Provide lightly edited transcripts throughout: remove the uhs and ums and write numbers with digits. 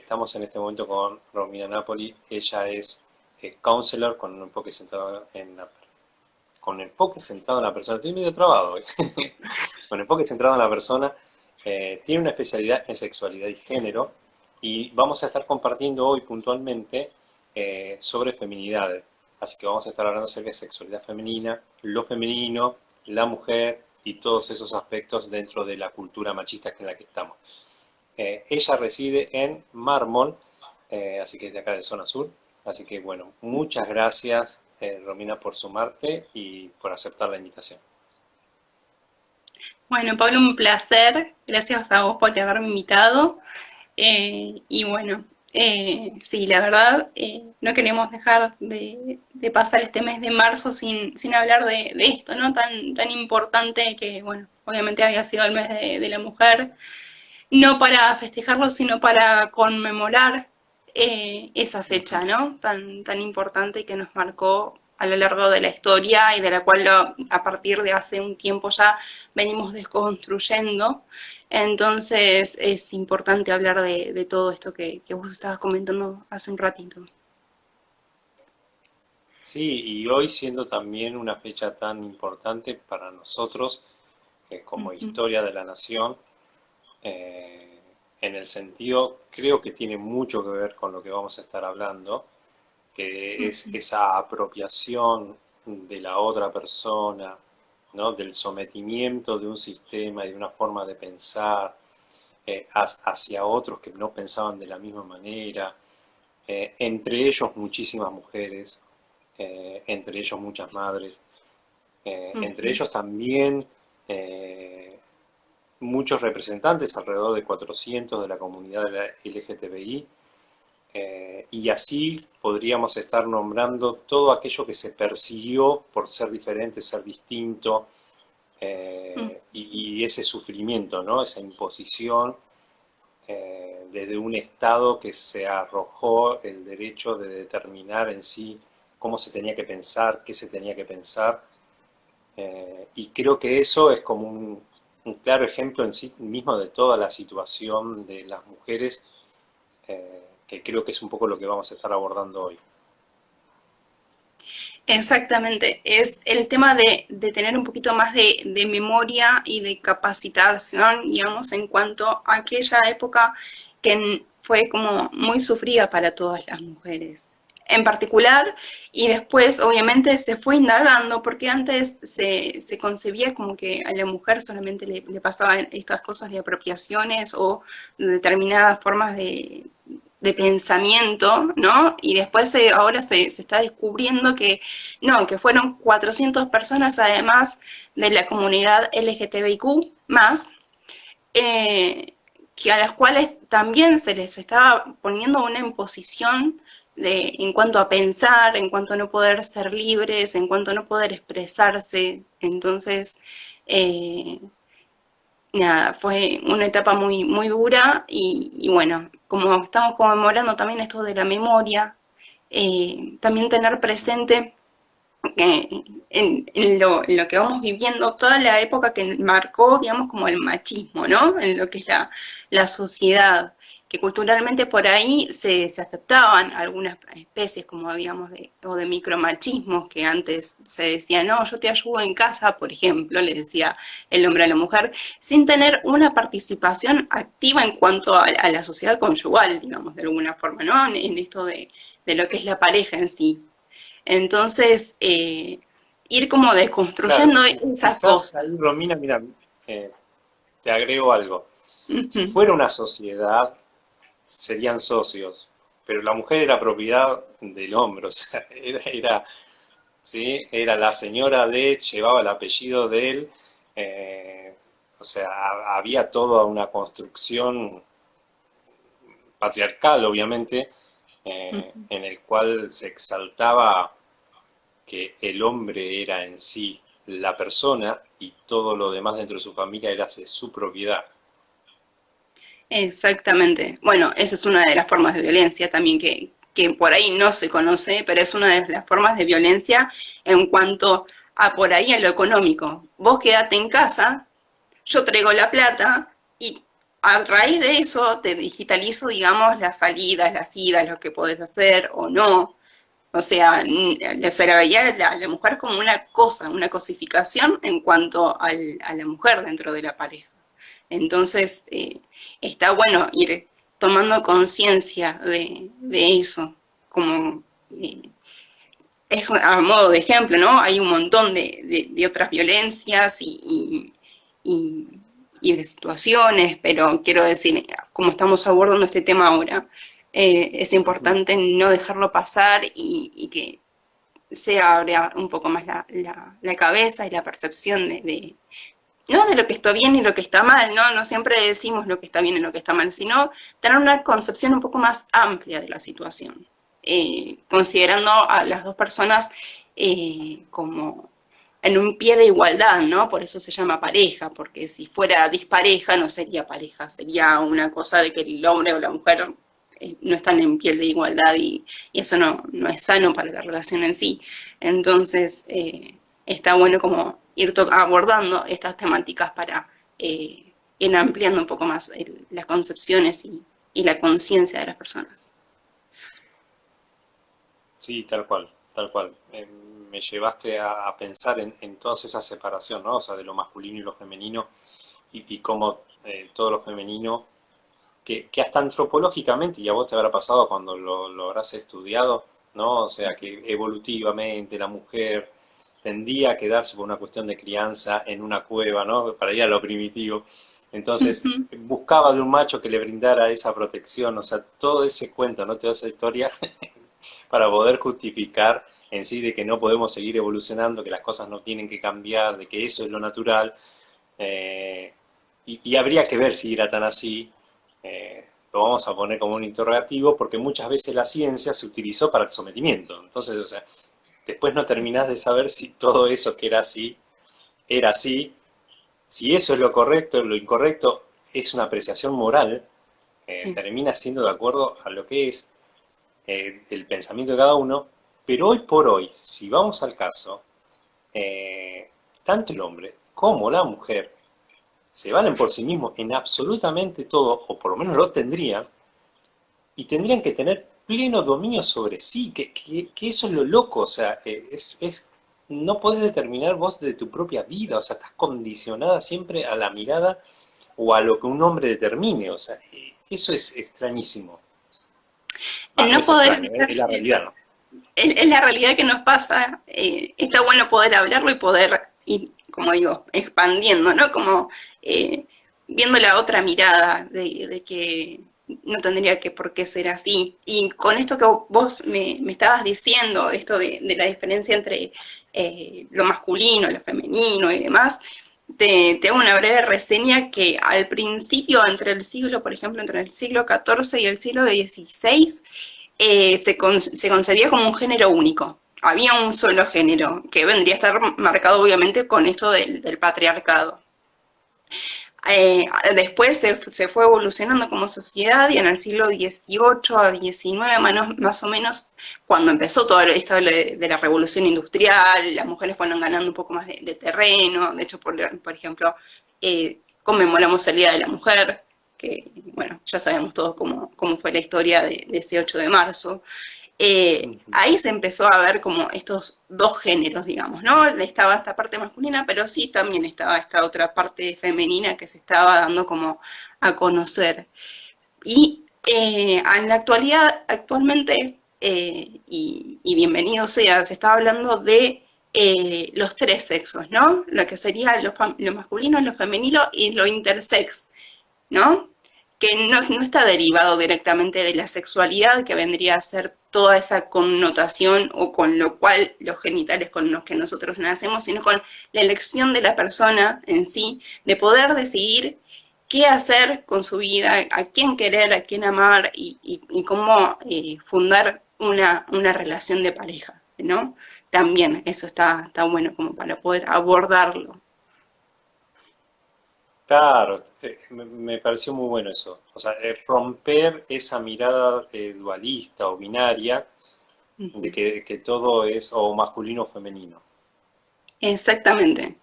estamos en este momento con Romina Napoli. Ella es counselor con un enfoque centrado en la persona. Estoy medio trabado hoy. Con enfoque centrado en la persona. Tiene una especialidad en sexualidad y género y vamos a estar compartiendo hoy puntualmente sobre feminidades. Así que vamos a estar hablando acerca de sexualidad femenina, lo femenino, la mujer y todos esos aspectos dentro de la cultura machista en la que estamos. Ella reside en Mármol, así que es de acá de zona sur. Así que bueno, muchas gracias Romina por sumarte y por aceptar la invitación. Bueno, Pablo, un placer. Gracias a vos por haberme invitado. Y bueno, sí, la verdad, no queremos dejar de pasar este mes de marzo sin hablar de esto, ¿no? Tan importante que, bueno, obviamente había sido el mes de la mujer, no para festejarlo, sino para conmemorar esa fecha, ¿no? Tan importante que nos marcó a lo largo de la historia y de la cual a partir de hace un tiempo ya venimos desconstruyendo. Entonces es importante hablar de todo esto que vos estabas comentando hace un ratito. Sí, y hoy siendo también una fecha tan importante para nosotros como Ujú, historia de la nación, eh, en el sentido, creo que tiene mucho que ver con lo que vamos a estar hablando, que es ujú, esa apropiación de la otra persona, ¿no? Del sometimiento de un sistema y de una forma de pensar hacia otros que no pensaban de la misma manera, entre ellos muchísimas mujeres, entre ellos muchas madres, entre ujú. ellos también eh, muchos representantes, alrededor de 400 de la comunidad de la LGTBI, y así podríamos estar nombrando todo aquello que se persiguió por ser diferente, ser distinto, y ese sufrimiento, ¿no? Esa imposición desde un Estado que se arrojó el derecho de determinar en sí cómo se tenía que pensar, qué se tenía que pensar, y creo que eso es como un claro ejemplo en sí mismo de toda la situación de las mujeres, que creo que es un poco lo que vamos a estar abordando hoy. Exactamente, es el tema de tener un poquito más de memoria y de capacitación, digamos, en cuanto a aquella época que fue como muy sufrida para todas las mujeres en particular, y después obviamente se fue indagando, porque antes se concebía como que a la mujer solamente le pasaban estas cosas de apropiaciones o determinadas formas de pensamiento, ¿no? Y después ahora se está descubriendo que no, que fueron 400 personas además de la comunidad LGTBIQ más, eh, que a las cuales también se les estaba poniendo una imposición en cuanto a pensar, en cuanto a no poder ser libres, en cuanto a no poder expresarse. Entonces, eh, nada, fue una etapa muy dura y bueno, como estamos conmemorando también esto de la memoria, también tener presente en lo que vamos viviendo, toda la época que marcó, digamos, como el machismo, ¿no? En lo que es la sociedad, que culturalmente por ahí se aceptaban algunas especies como, digamos, o de micromachismos, que antes se decía, no, yo te ayudo en casa, por ejemplo, le decía el hombre a la mujer, sin tener una participación activa en cuanto a la sociedad conyugal, digamos, de alguna forma, ¿no? En esto de lo que es la pareja en sí. Entonces, ir como Claro, desconstruyendo esas quizás cosas. ahí, Romina, mira, eh, te agrego algo. Si Ujú. fuera una sociedad, serían socios, pero la mujer era propiedad del hombre, o sea, ¿sí? Era la señora de, llevaba el apellido de él, o sea, había toda una construcción patriarcal, obviamente, en el cual se exaltaba que el hombre era en sí la persona y todo lo demás dentro de su familia era de su propiedad. Exactamente. Bueno, esa es una de las formas de violencia también que por ahí no se conoce, pero es una de las formas de violencia en cuanto a por ahí a lo económico. Vos quedate en casa, yo traigo la plata y a raíz de eso te digitalizo, digamos, las salidas, las idas, lo que podés hacer o no. O sea, se la veía a la mujer como una cosa, una cosificación en cuanto a la mujer dentro de la pareja. Entonces, está bueno ir tomando conciencia de eso, como es a modo de ejemplo, ¿no? Hay un montón de otras violencias y, y de situaciones, pero quiero decir, como estamos abordando este tema ahora, es Ujú. importante no dejarlo pasar y que se abra un poco más la cabeza y la percepción no de lo que está bien y lo que está mal, ¿no? No siempre decimos lo que está bien y lo que está mal, sino tener una concepción un poco más amplia de la situación, considerando a las dos personas como en un pie de igualdad, ¿no? Por eso se llama pareja, porque si fuera dispareja no sería pareja, sería una cosa de que el hombre o la mujer no están en pie de igualdad y eso no es sano para la relación en sí. Entonces, está bueno como ir abordando estas temáticas para ir ampliando un poco más las concepciones y la conciencia de las personas. Sí, tal cual, tal cual. Me llevaste a pensar en toda esa separación, ¿no? O sea, de lo masculino y lo femenino, y cómo todo lo femenino, que hasta antropológicamente, y a vos te habrá pasado cuando lo habrás estudiado, ¿no? O sea, que evolutivamente la mujer tendía a quedarse por una cuestión de crianza en una cueva, ¿no? Para ir a lo primitivo. Entonces, Ujú. buscaba de un macho que le brindara esa protección, o sea, todo ese cuento, ¿no? Toda esa historia para poder justificar en sí de que no podemos seguir evolucionando, que las cosas no tienen que cambiar, de que eso es lo natural, eh, y habría que ver si era tan así, lo vamos a poner como un interrogativo, porque muchas veces la ciencia se utilizó para el sometimiento, entonces, o sea, después no terminás de saber si todo eso que era así, si eso es lo correcto, lo incorrecto, es una apreciación moral, Es- termina siendo de acuerdo a lo que es el pensamiento de cada uno, pero hoy por hoy, si vamos al caso, tanto el hombre como la mujer se valen por sí mismos en absolutamente todo, o por lo menos lo tendrían, y tendrían que tener pleno dominio sobre sí, que eso es lo loco, o sea, no podés determinar vos de tu propia vida, o sea, estás condicionada siempre a la mirada o a lo que un hombre determine, o sea, eso es extrañísimo. el No no es poder, extraño, es la realidad, ¿no? es la realidad que nos pasa, está bueno poder hablarlo y poder ir, como digo, expandiendo, ¿no? Como eh, viendo la otra mirada de que no tendría que por qué ser así. Y con esto que vos me estabas diciendo, esto de la diferencia entre lo masculino, lo femenino y demás, te hago una breve reseña que al principio, entre el siglo, por ejemplo, entre el siglo XIV y el siglo XVI, se concebía como un género único. Había un solo género, que vendría a estar marcado obviamente con esto del patriarcado. Después se fue evolucionando como sociedad y en el siglo XVIII a XIX más o menos, cuando empezó toda esto de la revolución industrial, las mujeres fueron ganando un poco más de terreno. De hecho, por ejemplo, conmemoramos el Día de la Mujer, que bueno, ya sabemos todos cómo fue la historia de ese 8 de marzo. Ahí se empezó a ver como estos dos géneros, digamos, ¿no? Estaba esta parte masculina, pero sí también estaba esta otra parte femenina que se estaba dando como a conocer. Y en la actualidad, actualmente, y bienvenido sea, se está hablando de los tres sexos, ¿no? Lo que sería lo masculino, lo femenino y lo intersex, ¿no? Que no está derivado directamente de la sexualidad, que vendría a ser toda esa connotación o con lo cual los genitales con los que nosotros nacemos, sino con la elección de la persona en sí, de poder decidir qué hacer con su vida, a quién querer, a quién amar y cómo fundar una relación de pareja, ¿no? También eso está bueno como para poder abordarlo. Claro, me pareció muy bueno eso. O sea, romper esa mirada dualista o binaria Uh de -huh. que todo es o masculino o femenino. Exactamente.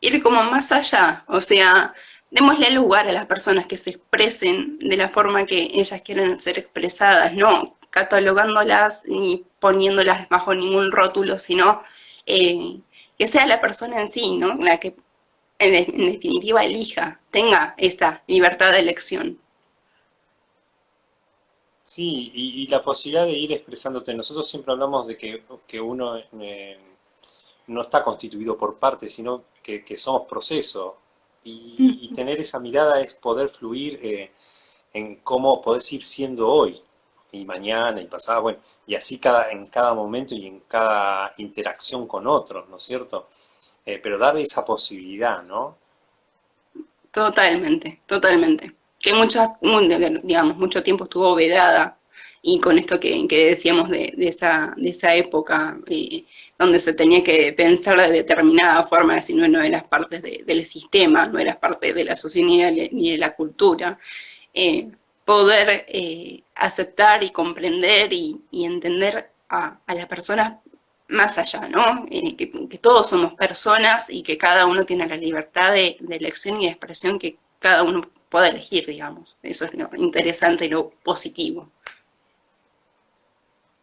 Ir como más allá, o sea, démosle lugar a las personas que se expresen de la forma que ellas quieran ser expresadas, no catalogándolas ni poniéndolas bajo ningún rótulo, sino eh, que sea la persona en sí, ¿no? La que en definitiva elija, tenga esa libertad de elección. Sí, y la posibilidad de ir expresándote. Nosotros siempre hablamos de que uno no está constituido por partes, sino que somos proceso. Y tener esa mirada es poder fluir en cómo podés ir siendo hoy, y mañana, y pasado, bueno, y así en cada momento y en cada interacción con otros, ¿no es cierto? Pero dar esa posibilidad, ¿no? Totalmente, totalmente. Que digamos, mucho tiempo estuvo vedada y con esto que decíamos de esa época donde se tenía que pensar de determinada forma, si no, no eras parte del sistema, no eras parte de la sociedad ni de la cultura, poder aceptar y comprender y entender a las personas más allá, ¿no? Que todos somos personas y que cada uno tiene la libertad de elección y de expresión que cada uno pueda elegir, digamos. Eso es lo interesante y lo positivo.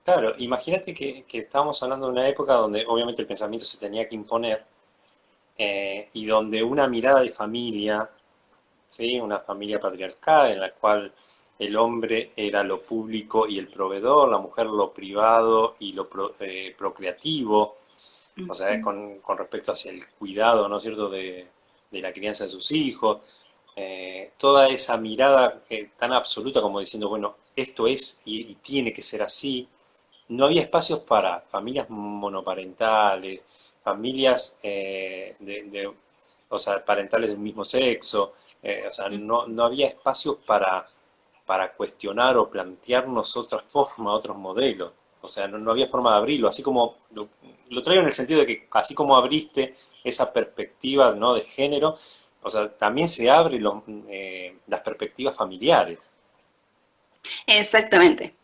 Claro, imagínate que estábamos hablando de una época donde obviamente el pensamiento se tenía que imponer y donde una mirada de familia, ¿sí? Una familia patriarcal en la cual el hombre era lo público y el proveedor, la mujer lo privado y lo procreativo, o sea, con respecto hacia el cuidado, ¿no es cierto?, de la crianza de sus hijos, toda esa mirada tan absoluta como diciendo, bueno, esto es y tiene que ser así. No había espacios para familias monoparentales, familias o sea, parentales de un mismo sexo, o sea, no había espacios para cuestionar o plantearnos otras formas, otros modelos. O sea, no había forma de abrirlo, así como lo traigo en el sentido de que así como abriste esa perspectiva, ¿no?, de género, o sea, también se abren las perspectivas familiares. Exactamente,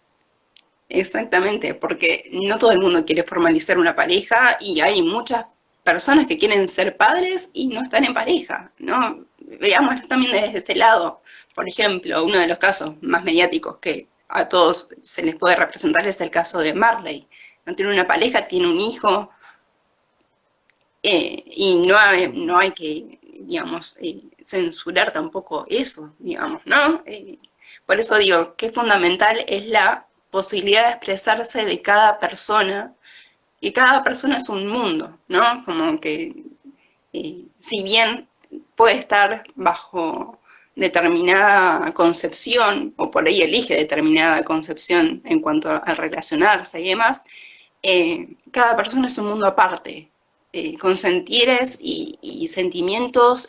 exactamente, porque no todo el mundo quiere formalizar una pareja y hay muchas personas que quieren ser padres y no están en pareja, ¿no? Veamos también desde este lado. Por ejemplo, uno de los casos más mediáticos que a todos se les puede representar es el caso de Marley. No tiene una pareja, tiene un hijo, y no hay que, digamos, censurar tampoco eso, digamos, ¿no? Por eso digo que fundamental es la posibilidad de expresarse de cada persona, y cada persona es un mundo, ¿no? Como que si bien puede estar bajo determinada concepción, o por ahí elige determinada concepción en cuanto a relacionarse y demás, cada persona es un mundo aparte, con sentires y sentimientos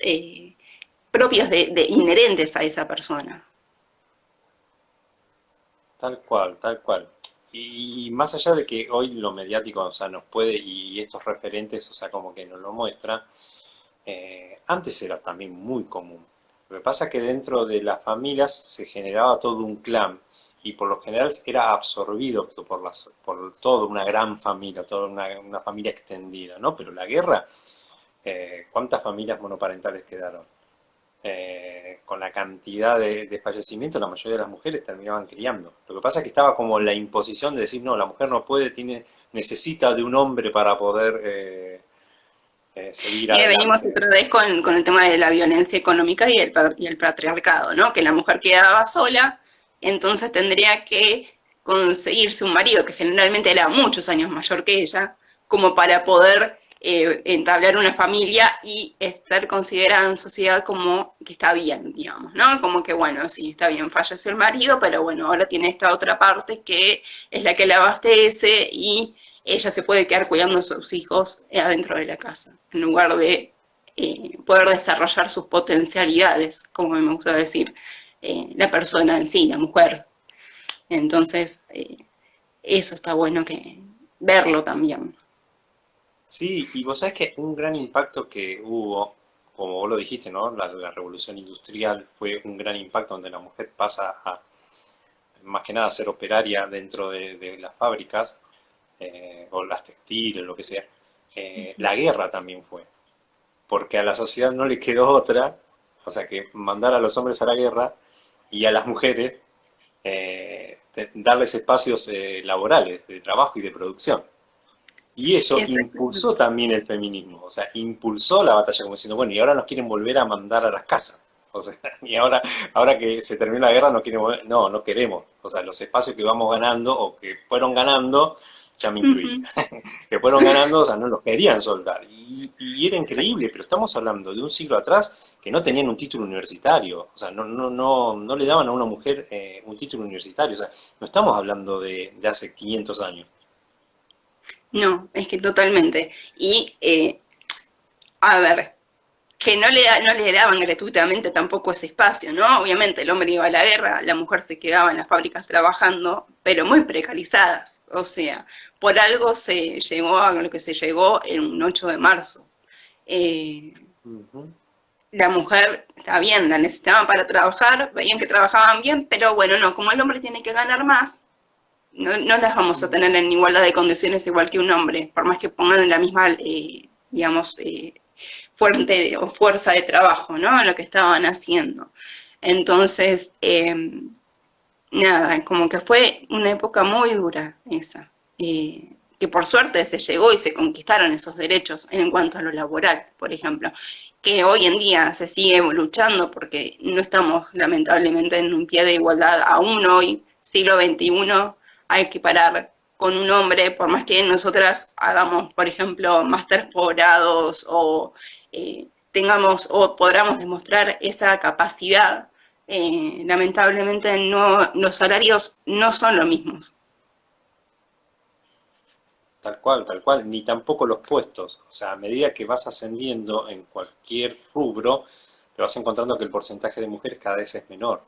propios inherentes a esa persona. Tal cual, tal cual. Y más allá de que hoy lo mediático, o sea, nos puede, y estos referentes, o sea, como que nos lo muestra, antes era también muy común. Lo que pasa es que dentro de las familias se generaba todo un clan y por lo general era absorbido por toda una gran familia, toda una familia extendida, ¿no? Pero la guerra, ¿cuántas familias monoparentales quedaron? Con la cantidad de fallecimientos, la mayoría de las mujeres terminaban criando. Lo que pasa es que estaba como la imposición de decir, no, la mujer no puede, necesita de un hombre para poder seguir Venimos adelante. otra vez con el tema de la violencia económica y el patriarcado, ¿no? Que la mujer quedaba sola, entonces tendría que conseguirse un marido que generalmente era muchos años mayor que ella, como para poder entablar una familia y estar considerada en sociedad como que está bien, digamos, ¿no? Como que, bueno, sí, está bien, falleció el marido, pero bueno, ahora tiene esta otra parte que es la que la abastece y ella se puede quedar cuidando a sus hijos adentro de la casa, en lugar de poder desarrollar sus potencialidades, como me gusta decir, la persona en sí, la mujer. Entonces, eso está bueno que verlo también. Sí, y vos sabés que un gran impacto que hubo, como vos lo dijiste, ¿no? La revolución industrial fue un gran impacto donde la mujer pasa a, más que nada, a ser operaria dentro de las fábricas, o las textiles, lo que sea. La guerra también fue, porque a la sociedad no le quedó otra, o sea, que mandar a los hombres a la guerra y a las mujeres darles espacios laborales, de trabajo y de producción. Y eso impulsó Exactamente. también el feminismo, o sea, impulsó la batalla como diciendo, bueno, y ahora nos quieren volver a mandar a las casas. O sea, y ahora que se terminó la guerra, nos quieren volver, no, no queremos. O sea, los espacios que vamos ganando o que fueron ganando, ya me incluí, Ujú. que fueron ganando, o sea, no los querían soltar. Y era increíble, pero estamos hablando de un siglo atrás que no tenían un título universitario, o sea, no le daban a una mujer un título universitario, o sea, no estamos hablando de hace 500 años. No, es que totalmente. Y, a ver, que no le daban gratuitamente tampoco ese espacio, ¿no? Obviamente el hombre iba a la guerra, la mujer se quedaba en las fábricas trabajando, pero muy precarizadas. O sea, por algo se llegó a lo que se llegó en un 8 de marzo. Eh, Uh -huh. la mujer, está bien, la necesitaban para trabajar, veían que trabajaban bien, pero bueno, no, como el hombre tiene que ganar más, no las vamos a tener en igualdad de condiciones igual que un hombre, por más que pongan en la misma, digamos, fuerte o fuerza de trabajo, ¿no? Lo que estaban haciendo. Entonces, nada, como que fue una época muy dura esa, que por suerte se llegó y se conquistaron esos derechos en cuanto a lo laboral, por ejemplo, que hoy en día se sigue luchando porque no estamos lamentablemente en un pie de igualdad aún hoy, siglo XXI, hay que parar con un hombre, por más que nosotras hagamos, por ejemplo, máster posgrados o tengamos o podamos demostrar esa capacidad, lamentablemente no, los salarios no son los mismos. Tal cual, ni tampoco los puestos. O sea, a medida que vas ascendiendo en cualquier rubro, te vas encontrando que el porcentaje de mujeres cada vez es menor.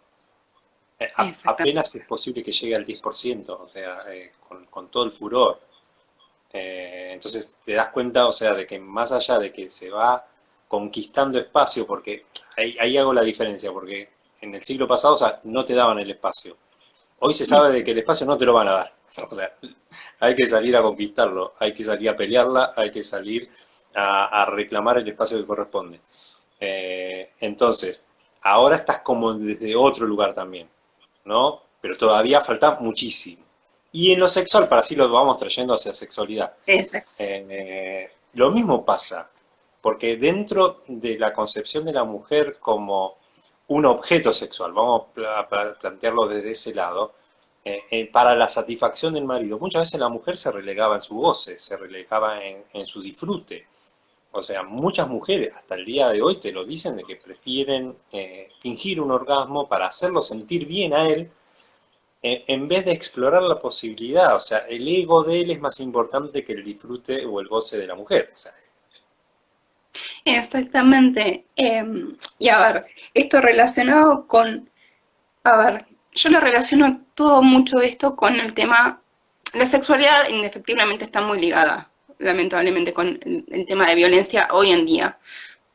Exactamente. Apenas es posible que llegue al 10%, o sea, con todo el furor. Entonces te das cuenta, o sea, de que más allá de que se va conquistando espacio, porque ahí hago la diferencia, porque en el siglo pasado, o sea, no te daban el espacio. Hoy se sabe de que el espacio no te lo van a dar. O sea, hay que salir a conquistarlo, hay que salir a pelearla, hay que salir a reclamar el espacio que corresponde. Entonces, ahora estás como desde otro lugar también, ¿no? Pero todavía falta muchísimo. Y en lo sexual, para así lo vamos trayendo hacia sexualidad. Exacto. Lo mismo pasa, porque dentro de la concepción de la mujer como un objeto sexual, vamos a plantearlo desde ese lado, para la satisfacción del marido, muchas veces la mujer se relegaba en su goce, se relegaba en su disfrute. O sea, muchas mujeres hasta el día de hoy te lo dicen de que prefieren fingir un orgasmo para hacerlo sentir bien a él, en vez de explorar la posibilidad. O sea, el ego de él es más importante que el disfrute o el goce de la mujer. O sea, Exactamente. Y a ver, esto relacionado con, a ver, yo lo relaciono todo mucho esto con el tema, la sexualidad indefectiblemente está muy ligada, lamentablemente, con el tema de violencia hoy en día,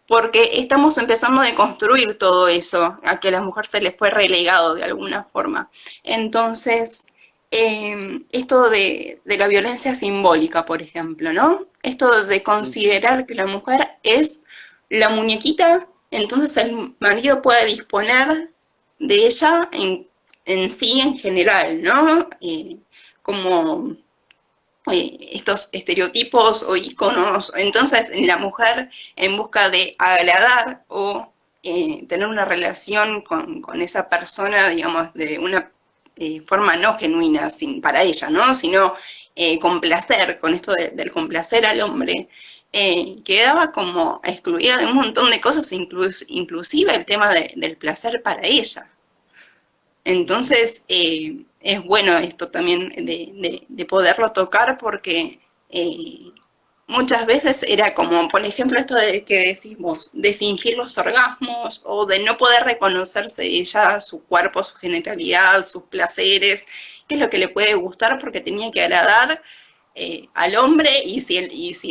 porque estamos empezando a deconstruir todo eso, a que a la mujer se le fue relegado de alguna forma. Entonces, esto de la violencia simbólica, por ejemplo, ¿no? Esto de considerar que la mujer es la muñequita, entonces el marido puede disponer de ella en sí en general, ¿no? Como estos estereotipos o iconos. Entonces, la mujer en busca de agradar o tener una relación con esa persona, digamos, de una forma no genuina para ella, ¿no? Sino con placer, con esto del complacer al hombre, quedaba como excluida de un montón de cosas, inclusive el tema del placer para ella. Entonces, es bueno esto también de poderlo tocar porque muchas veces era como, por ejemplo, esto de que decimos, de fingir los orgasmos o de no poder reconocerse ella, su cuerpo, su genitalidad, sus placeres, qué es lo que le puede gustar porque tenía que agradar al hombre y si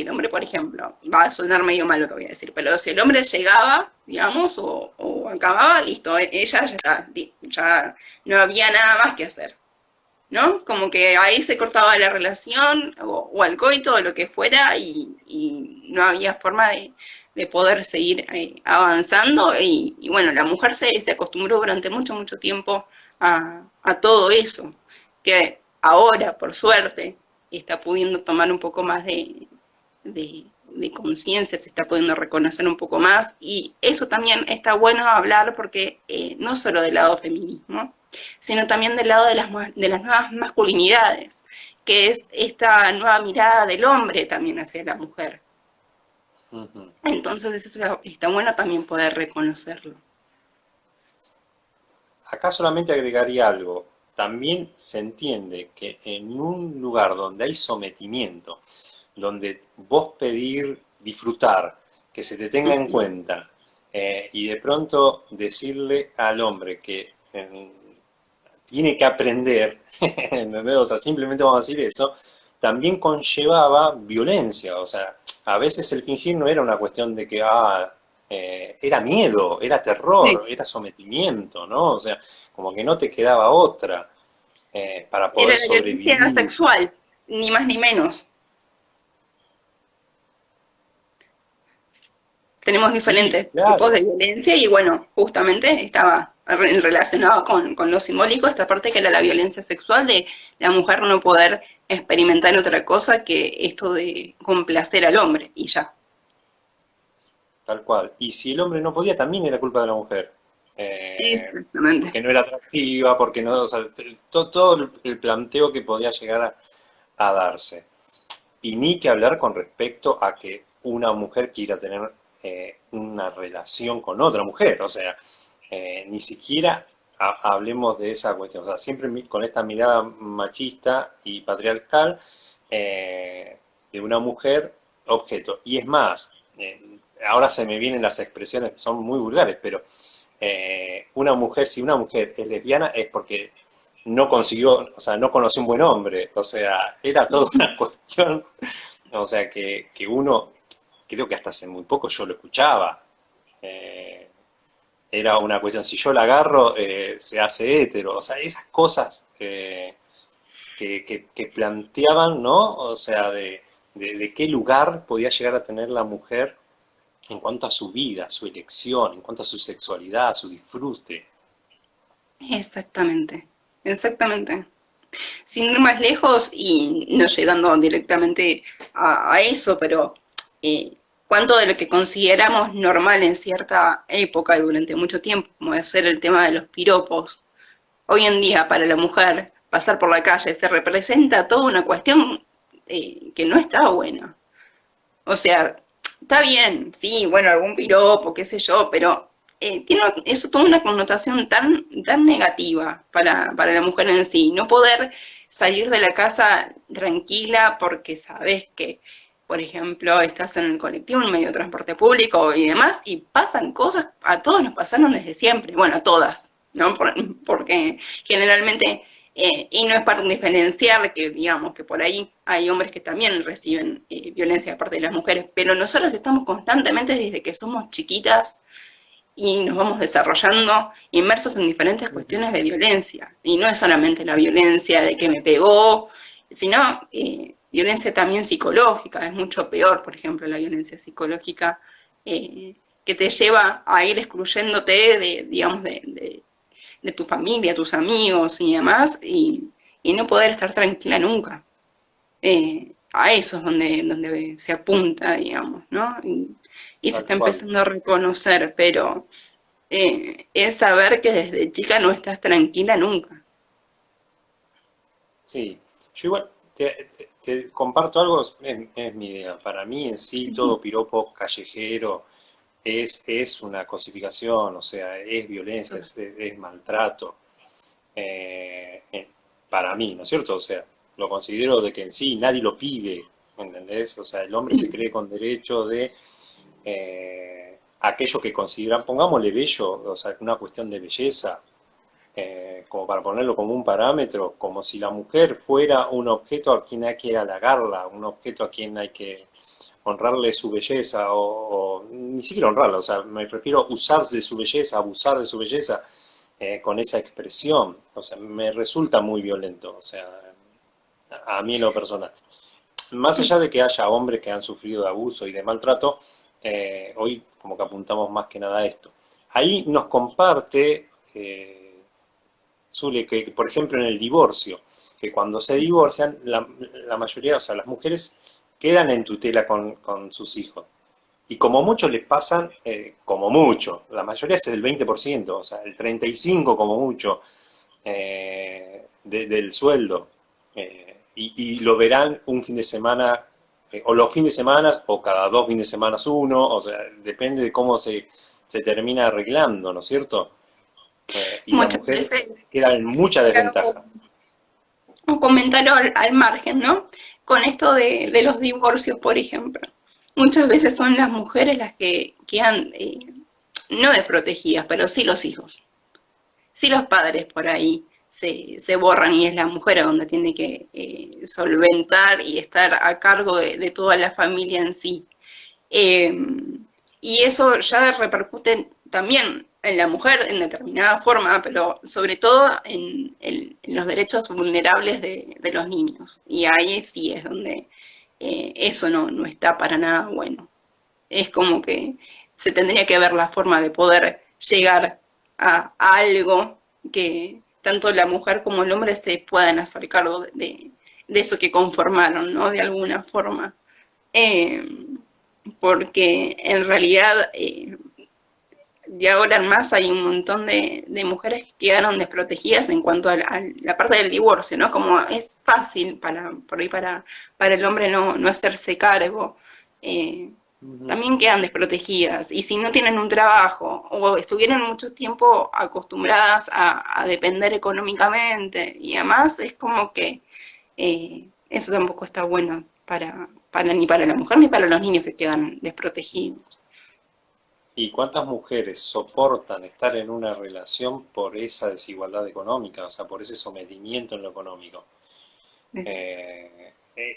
el hombre, por ejemplo, va a sonar medio mal lo que voy a decir, pero si el hombre llegaba, digamos, o acababa, listo, ella ya está, ya no había nada más que hacer, ¿no? Como que ahí se cortaba la relación o al coito o lo que fuera y no había forma de poder seguir avanzando y bueno, la mujer se acostumbró durante mucho, mucho tiempo a todo eso, que ahora, por suerte, está pudiendo tomar un poco más de conciencia, se está pudiendo reconocer un poco más y eso también está bueno hablar porque no solo del lado feminismo, sino también del lado de las nuevas masculinidades, que es esta nueva mirada del hombre también hacia la mujer. Ujú. Entonces eso está bueno también poder reconocerlo. Acá solamente agregaría algo. También se entiende que en un lugar donde hay sometimiento, donde vos pedir disfrutar, que se te tenga en cuenta, y de pronto decirle al hombre que tiene que aprender, ¿entendés? O sea, simplemente vamos a decir eso, también conllevaba violencia, o sea, a veces el fingir no era una cuestión de que, era miedo, era terror, Sí. era sometimiento, ¿no? O sea, como que no te quedaba otra para Era poder la violencia sobrevivir. sexual, ni más ni menos. Tenemos Sí, diferentes tipos de claro, violencia y bueno, justamente estaba relacionado con lo simbólico, esta parte que era la violencia sexual de la mujer no poder experimentar otra cosa que esto de complacer al hombre y ya. tal cual. Y si el hombre no podía, también era culpa de la mujer. Exactamente. Porque no era atractiva, porque no, o sea, todo el planteo que podía llegar a darse. Y ni que hablar con respecto a que una mujer quiera tener una relación con otra mujer, o sea, ni siquiera hablemos de esa cuestión, o sea, siempre con esta mirada machista y patriarcal de una mujer objeto. Y es más, ahora se me vienen las expresiones que son muy vulgares, pero una mujer, si una mujer es lesbiana es porque no consiguió, o sea, no conoció un buen hombre, o sea, era toda una cuestión, o sea, que uno, creo que hasta hace muy poco yo lo escuchaba, eh, era una cuestión, si yo la agarro, se hace hétero, o sea, esas cosas que planteaban, ¿no? O sea, de qué lugar podía llegar a tener la mujer en cuanto a su vida, su elección, en cuanto a su sexualidad, su disfrute. Exactamente. Exactamente. Sin ir más lejos y no llegando directamente a eso, pero cuánto de lo que consideramos normal en cierta época y durante mucho tiempo, como de ser el tema de los piropos, hoy en día para la mujer pasar por la calle se representa toda una cuestión que no está buena. O sea, está bien, sí, bueno, algún piropo, qué sé yo, pero tiene eso toda una connotación tan negativa para la mujer en sí. No poder salir de la casa tranquila porque sabes que, por ejemplo, estás en el colectivo, en un medio de transporte público y demás, y pasan cosas, a todos nos pasaron desde siempre, bueno, a todas, ¿no? Porque generalmente y no es para diferenciar que, digamos, que por ahí hay hombres que también reciben violencia de parte de las mujeres, pero nosotros estamos constantemente desde que somos chiquitas y nos vamos desarrollando inmersos en diferentes cuestiones de violencia. Y no es solamente la violencia de que me pegó, sino violencia también psicológica, es mucho peor, por ejemplo, la violencia psicológica que te lleva a ir excluyéndote de, digamos, de tu familia, tus amigos y demás, y no poder estar tranquila nunca. A eso es donde se apunta, digamos, ¿no? Y se Tal está cual. empezando a reconocer, pero es saber que desde chica no estás tranquila nunca. Sí, yo igual te comparto algo, es mi idea. Para mí en sí Sí, todo piropo callejero es una cosificación, o sea, es violencia, es maltrato. Para mí, ¿no es cierto? O sea, lo considero de que en sí nadie lo pide, ¿entendés? O sea, el hombre se cree con derecho de aquello que consideran, pongámosle bello, o sea, una cuestión de belleza, como para ponerlo como un parámetro, como si la mujer fuera un objeto a quien hay que halagarla, un objeto a quien hay que honrarle su belleza, o ni siquiera honrarla, o sea, me refiero a usar de su belleza, abusar de su belleza con esa expresión, o sea, me resulta muy violento, o sea, a mí en lo personal. Más allá de que haya hombres que han sufrido de abuso y de maltrato, hoy como que apuntamos más que nada a esto. Ahí nos comparte, Zule, que por ejemplo en el divorcio, que cuando se divorcian, la mayoría, o sea, las mujeres quedan en tutela con sus hijos. Y como mucho les pasan, como mucho, la mayoría es el 20%, o sea, el 35% como mucho del sueldo. Y lo verán un fin de semana, o los fines de semana, o cada 2 fines de semana uno, o sea, depende de cómo se termina arreglando, ¿no es cierto? Y la Muchas mujer veces, queda en mucha desventaja. un comentario al margen, ¿no? Con esto de los divorcios, por ejemplo. Muchas veces son las mujeres las que quedan, no desprotegidas, pero sí los hijos. Sí los padres por ahí se borran y es la mujer donde tiene que solventar y estar a cargo de toda la familia en sí. Eh, y eso ya repercute también en la mujer en determinada forma, pero sobre todo en los derechos vulnerables de los niños. Y ahí sí es donde eso no está para nada bueno. Es como que se tendría que ver la forma de poder llegar a algo que tanto la mujer como el hombre se puedan hacer cargo de eso que conformaron, ¿no? De alguna forma. Eh, Porque en realidad de ahora en más hay un montón de mujeres que quedaron desprotegidas en cuanto a la parte del divorcio, ¿no? Como es fácil por ahí para el hombre no hacerse cargo, eh, Ujú. también quedan desprotegidas. Y si no tienen un trabajo o estuvieron mucho tiempo acostumbradas a depender económicamente y además es como que eso tampoco está bueno ni para la mujer ni para los niños que quedan desprotegidos. ¿Y cuántas mujeres soportan estar en una relación por esa desigualdad económica, o sea, por ese sometimiento en lo económico?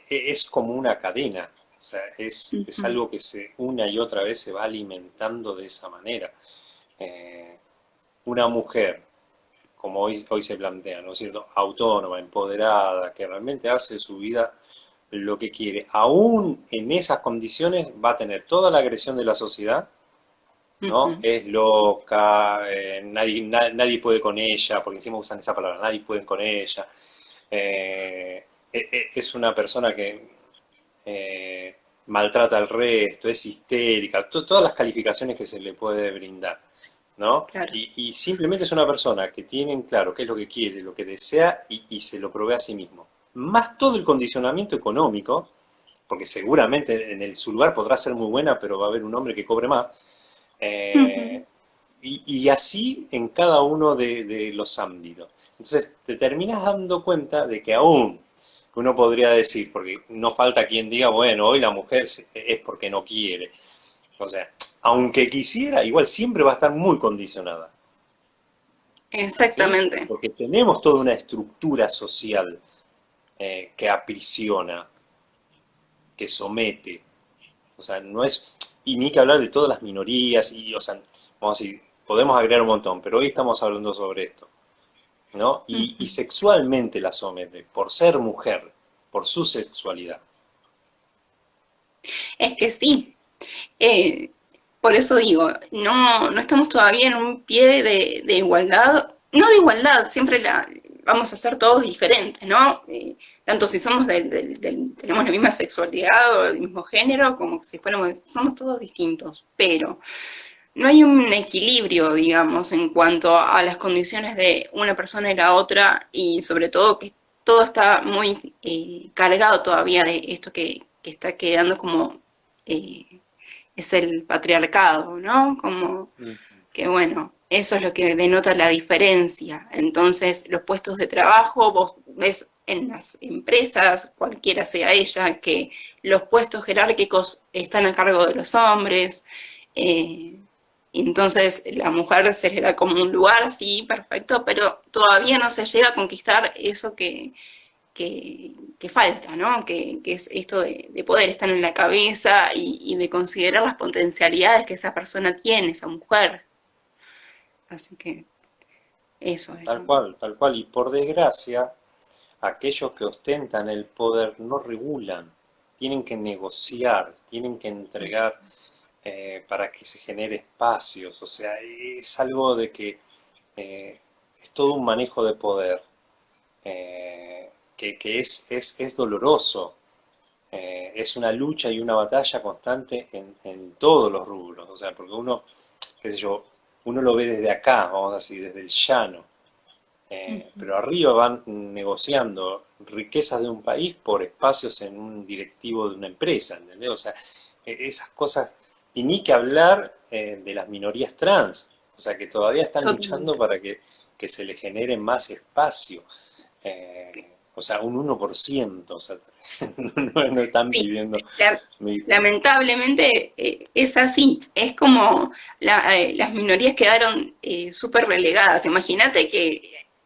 Es como una cadena, o sea, es Ujú. algo que una y otra vez se va alimentando de esa manera. Eh, una mujer, como hoy se plantea, ¿no es cierto?, autónoma, empoderada, que realmente hace de su vida lo que quiere, aún en esas condiciones va a tener toda la agresión de la sociedad, ¿no? Ujú. Es loca, nadie puede con ella, porque encima usan esa palabra, nadie puede con ella. Es una persona que maltrata al resto, es histérica, todas las calificaciones que se le puede brindar, Sí, ¿no? claro. Y simplemente es una persona que tiene en claro qué es lo que quiere, lo que desea y se lo provee a sí mismo. Más todo el condicionamiento económico, porque seguramente su lugar podrá ser muy buena, pero va a haber un hombre que cobre más, Ujú. eh, y así en cada uno de los ámbitos. Entonces te terminas dando cuenta de que aún uno podría decir, porque no falta quien diga, bueno, hoy la mujer es porque no quiere. O sea, aunque quisiera, igual siempre va a estar muy condicionada, ¿sí? Exactamente. Porque tenemos toda una estructura social que aprisiona, que somete. O sea, no es, y ni que hablar de todas las minorías, y, o sea, vamos a decir, podemos agregar un montón, pero hoy estamos hablando sobre esto, ¿no? Y Ujú. sexualmente la somete, por ser mujer, por su sexualidad. Es que sí. Eh, por eso digo, no estamos todavía en un pie de igualdad, no de igualdad, siempre vamos a ser todos diferentes, ¿no? Tanto si somos tenemos la misma sexualidad o el mismo género, como si somos todos distintos, pero no hay un equilibrio, digamos, en cuanto a las condiciones de una persona y la otra, y sobre todo que todo está muy cargado todavía de esto que está quedando como eh, es el patriarcado, ¿no? Como Mm. que bueno, eso es lo que denota la diferencia. Entonces, los puestos de trabajo, vos ves en las empresas, cualquiera sea ella, que los puestos jerárquicos están a cargo de los hombres. eh, entonces, la mujer se le da como un lugar, sí, perfecto, pero todavía no se llega a conquistar eso que falta, ¿no? Que es esto de poder estar en la cabeza y de considerar las potencialidades que esa persona tiene, esa mujer. Así que eso es, Tal ¿no? cual, tal cual. Y por desgracia, aquellos que ostentan el poder no regulan, tienen que negociar, tienen que entregar para que se genere espacios, o sea, es algo de que es todo un manejo de poder, que es doloroso, es una lucha y una batalla constante en todos los rubros, o sea, porque uno, qué sé yo, uno lo ve desde acá, vamos a decir, desde el llano, pero arriba van negociando riquezas de un país por espacios en un directivo de una empresa, ¿entendés? O sea, esas cosas, y ni que hablar de las minorías trans, o sea, que todavía están luchando Totalmente. para que se les genere más espacio, o sea, un 1%, o sea, no están Sí, pidiendo, la- ¿viste? lamentablemente es así. Es como las minorías quedaron súper relegadas. Imagínate que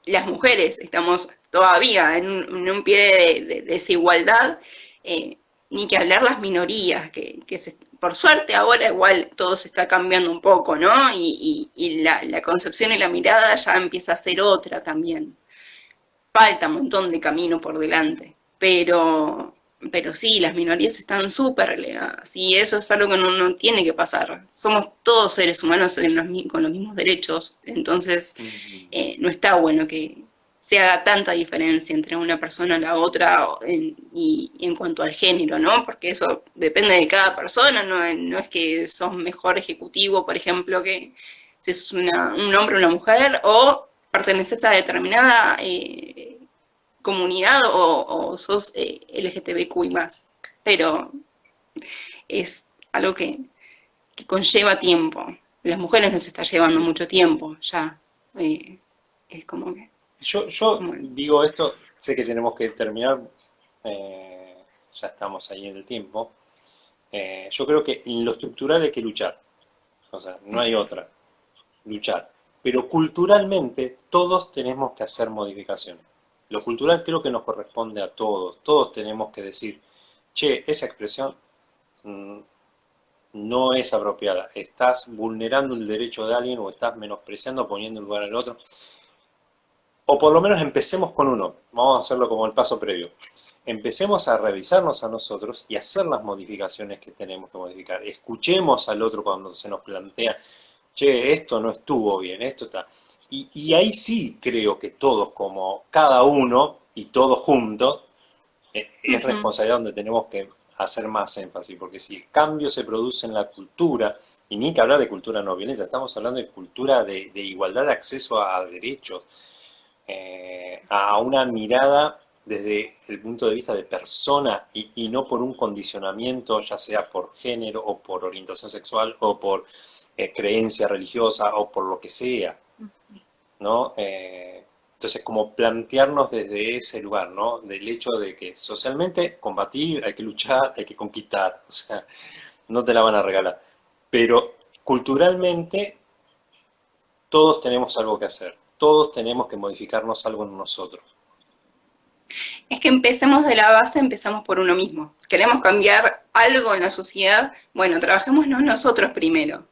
las mujeres estamos todavía en un pie de desigualdad, eh, ni que hablar las minorías, por suerte ahora igual todo se está cambiando un poco, ¿no? Y la concepción y la mirada ya empieza a ser otra también. Falta un montón de camino por delante, pero sí, las minorías están súper relegadas y eso es algo que no tiene que pasar. Somos todos seres humanos con los mismos derechos, entonces Ujú. no está bueno que se haga tanta diferencia entre una persona y la otra y en cuanto al género, ¿no? Porque eso depende de cada persona, no es que sos mejor ejecutivo, por ejemplo, que si es un hombre o una mujer, o perteneces a determinada comunidad o sos LGTBQI más. Pero es algo que conlleva tiempo. Las mujeres nos está llevando Sí. mucho tiempo ya. Eh, es como que, Yo bueno, digo esto, sé que tenemos que terminar, ya estamos ahí en el tiempo. Yo creo que en lo estructural hay que luchar, o sea, no hay exacto. otra, luchar. Pero culturalmente todos tenemos que hacer modificaciones. Lo cultural creo que nos corresponde a todos, todos tenemos que decir, che, esa expresión mm, no es apropiada, estás vulnerando el derecho de alguien o estás menospreciando, poniendo en lugar al otro. O por lo menos empecemos con uno, vamos a hacerlo como el paso previo. Empecemos a revisarnos a nosotros y hacer las modificaciones que tenemos que modificar. Escuchemos al otro cuando se nos plantea, che, esto no estuvo bien, esto está. Y ahí sí creo que todos, como cada uno y todos juntos, es Ujú. responsabilidad donde tenemos que hacer más énfasis, porque si el cambio se produce en la cultura, y ni que hablar de cultura no violenta, estamos hablando de cultura de igualdad de acceso a derechos, a una mirada desde el punto de vista de persona y no por un condicionamiento, ya sea por género o por orientación sexual o por creencia religiosa o por lo que sea, ¿no? Entonces, como plantearnos desde ese lugar, ¿no? Del hecho de que socialmente combatir, hay que luchar, hay que conquistar, o sea, no te la van a regalar. Pero culturalmente todos tenemos algo que hacer, todos tenemos que modificarnos algo en nosotros. Es que empecemos de la base, empezamos por uno mismo. Queremos cambiar algo en la sociedad, bueno, trabajémonos nosotros primero.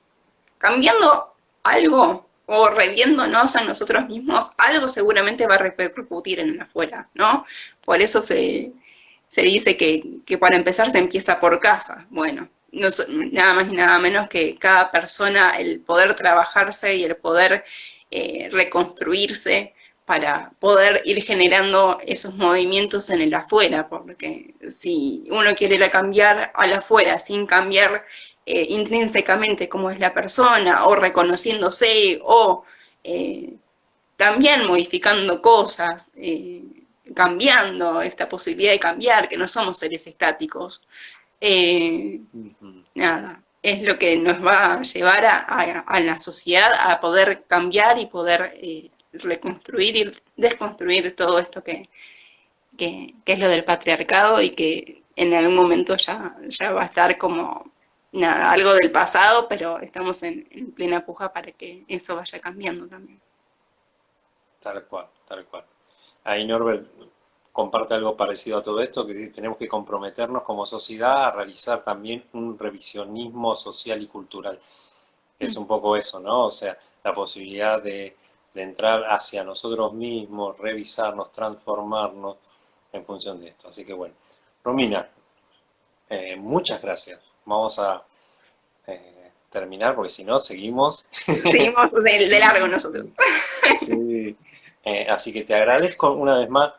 Cambiando algo o reviéndonos a nosotros mismos, algo seguramente va a repercutir en el afuera, ¿no? Por eso se dice que para empezar se empieza por casa. Bueno, no, nada más ni nada menos que cada persona, el poder trabajarse y el poder reconstruirse para poder ir generando esos movimientos en el afuera, porque si uno quiere ir a cambiar al afuera sin cambiar intrínsecamente cómo es la persona, o reconociéndose, o eh, también modificando cosas, cambiando esta posibilidad de cambiar, que no somos seres estáticos. Eh, Ujú. nada, es lo que nos va a llevar a la sociedad a poder cambiar y poder reconstruir y desconstruir todo esto que es lo del patriarcado y que en algún momento ya va a estar como nada, algo del pasado, pero estamos en plena puja para que eso vaya cambiando también. Tal cual, tal cual. Ahí Norbert comparte algo parecido a todo esto, que tenemos que comprometernos como sociedad a realizar también un revisionismo social y cultural. Es un poco eso, ¿no? O sea, la posibilidad de entrar hacia nosotros mismos, revisarnos, transformarnos en función de esto. Así que bueno, Romina, muchas gracias. Vamos a terminar, porque si no, seguimos. Seguimos de largo nosotros. Sí. Así que te agradezco una vez más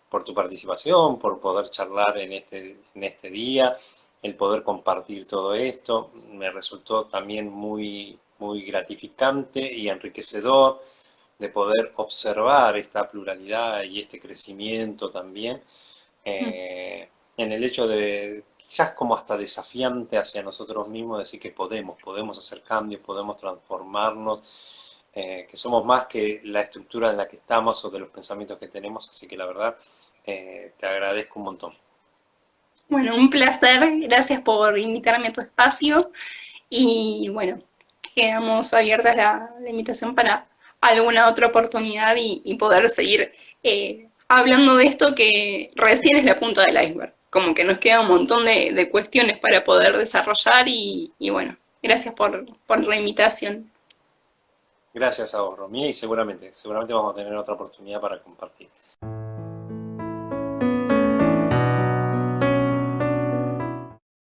por tu participación, por poder charlar en este día, el poder compartir todo esto. Me resultó también muy, muy gratificante y enriquecedor de poder observar esta pluralidad y este crecimiento también, en el hecho de, quizás como hasta desafiante hacia nosotros mismos, decir que podemos hacer cambios, podemos transformarnos, que somos más que la estructura en la que estamos o de los pensamientos que tenemos, así que la verdad te agradezco un montón. Bueno, un placer. Gracias por invitarme a tu espacio. Y bueno, quedamos abiertas la invitación para alguna otra oportunidad y poder seguir hablando de esto que recién es la punta del iceberg. Como que nos queda un montón de cuestiones para poder desarrollar y bueno, gracias por la invitación. Gracias a vos, Romina, y seguramente vamos a tener otra oportunidad para compartir.